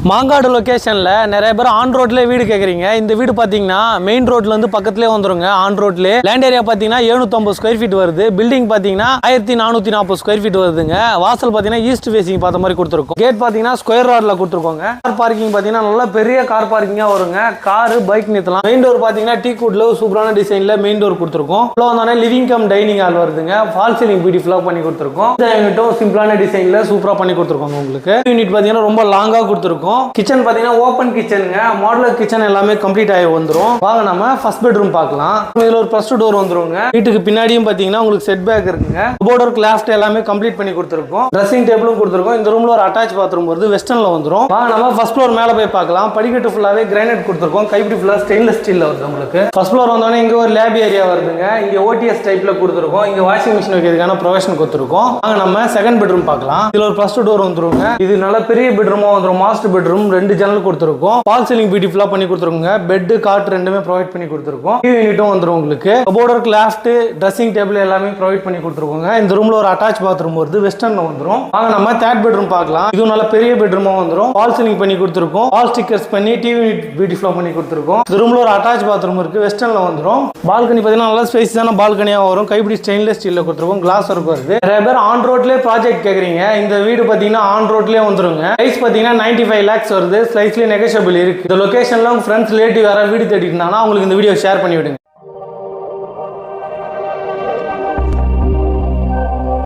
மாங்காடு லொகேஷன்ல நிறைய பேர் ஆன் ரோட்ல வீடு கேக்குறீங்க. இந்த வீடு பாத்தீங்கன்னா மெயின் ரோட்ல இருந்து பக்கத்துலயே வந்துருங்க. ஆன் ரோட்ல லேண்ட் ஏரியா பாத்தீங்கன்னா 750 ஸ்கொயர் ஃபீட் வருது. பில்டிங் பாத்தீங்கன்னா 1440 ஸ்கொயர் ஃபீட் வருதுங்க. வாசல் பாத்தீங்கன்னா ஈஸ்ட் ஃபேசிங் பார்த்த மாதிரி கொடுத்துருக்கோம். கேட் பாத்தீங்கன்னா ஸ்கொயர் ராட்ல கொடுத்துருக்கோங்க. கார் பார்க்கிங் பாத்தீங்கன்னா நல்ல பெரிய கார் பார்க்கிங்கா வருங்க. கார் பைக் நிறுத்தலாம். மெயின் டோர் பாத்தீங்கன்னா டீ குட்ல சூப்பரான டிசைன்ல மெயின் டோர் கொடுத்துருக்கோம். உள்ள வந்தானே லிவிங் கம் டைனிங் ஹால் வருதுங்க. ஃபால் சீலிங் பியூட்டிஃபுல்லா பண்ணி கொடுத்துருக்கோம். இந்த யூனிட்டும் சிம்பிளான டிசைன்ல சூப்பரா பண்ணி கொடுத்துருக்கோம். உங்களுக்கு யூனிட் பாத்தீங்கன்னா ரொம்ப லாங்கா கொடுத்துருக்கோம். கிச்சன் பாத்தீங்கன்னா ஓபன் கிச்சனுங்க. மாடுலர் கிச்சன் எல்லாமே கம்ப்ளீட் ஆகி வந்துரும். வாங்க நம்ம ஃபர்ஸ்ட் பெட்ரூம் பார்க்கலாம். இதுல ஒரு ஃபர்ஸ்ட் டோர் வந்துருங்க. வீட்டுக்கு பின்னாடியும் பாத்தீங்கன்னா உங்களுக்கு செட் பேக் இருக்குங்க. போர்டர் கிளாஃப்ட் எல்லாமே கம்ப்ளீட் பண்ணி கொடுத்துருக்கோம். ட்ரெஸ்ஸிங் டேபிளும் கொடுத்துருக்கோம். இந்த ரூம்ல ஒரு அட்டாச் பாத்ரூம் வருது. வெஸ்டர்ன்ல வந்துரும். வாங்க நம்ம ஃபர்ஸ்ட் ஃப்ளோர் மேல போய் பார்க்கலாம். படிக்கட்டு ஃபுல்லாவே கிரானைட் கொடுத்துருக்கோம். கைப்பிடி ஃபுல்லா ஸ்டெயின்லெஸ் ஸ்டீல்ல வருது. உங்களுக்கு ஃபர்ஸ்ட் ஃப்ளோர் வந்தோடனே இங்க ஒரு லேப் ஏரியா வருதுங்க. இங்க ஓடிஎஸ் டைப்ல கொடுத்துருக்கோம். இங்க வாஷிங் மிஷின் வைக்கிறதுக்கான ப்ரொவிஷன் கொடுத்துருக்கோம். வாங்க நம்ம செகண்ட் பெட்ரூம் பார்க்கலாம். இதுல ஒரு ஃபர்ஸ்ட் டோர் வந்துருங்க. இது நல்ல பெரிய பெட்ரூமா வந்துரும். மாஸ்டர் பெட்ரூம் 2 ஜன்னல் கொடுத்துருக்கோம். ஃபால் சீலிங் பியூட்டிஃபுல்லா பண்ணி கொடுத்துருக்கோங்க. பெட் காட் ரெண்டுமே ப்ரொவைட் பண்ணி கொடுத்துருக்கோம். டிவி யூனிட்டும் வந்துரும். உங்களுக்கு கபோர்டர் கிளாஃப்ட் ட்ரெஸ்ஸிங் டேபிள் எல்லாமே ப்ரொவைட் பண்ணி கொடுத்துருக்கோங்க. இந்த ரூம்ல ஒரு அட்டாச் பாத்ரூம் வருது. வெஸ்டர்ன்ல வந்துரும். வாங்க நம்ம தேர்ட் பெட்ரூம் பார்க்கலாம். இது நல்ல பெரிய பெட்ரூமா வந்துரும். ஃபால் சீலிங் பண்ணி கொடுத்துருக்கோம். வால் ஸ்டிக்கர்ஸ் பண்ணி டிவி யூனிட் பியூட்டிஃபுல்லா பண்ணி கொடுத்துருக்கோம். இந்த ரூம்ல ஒரு அட்டாச் பாத்ரூம் இருக்கு. வெஸ்டர்ன்ல வந்துரும். பால்கனி பாத்தீங்கன்னா நல்ல ஸ்பேஸான பால்கனியா வரும். கைப்பிடி ஸ்டெயின்லெஸ் ஸ்டீல்ல கொடுத்துருக்கோம். கிளாஸ் ஒர்க் வருது. நிறைய பேர் ஆன் ரோட்லயே ப்ராஜெக்ட் கேக்குறீங்க. இந்த வீடு பாத்தீங்கன்னா ஆன் ரோட்லயே வந்துருங்க. பிரைஸ் பாத்தீங்கன்னா 95 lakhs வருது. ஸ்லைட்லி நெகோஷியபிள் இருக்கு. இந்த லொகேஷன்ல உங்க ஃப்ரெண்ட்ஸ் ரிலேட்டிவ் யாராவது வீடு தேடிட்டு இருந்தாங்கன்னா அவங்களுக்கு இந்த வீடியோ ஷேர் பண்ணி விடுங்க.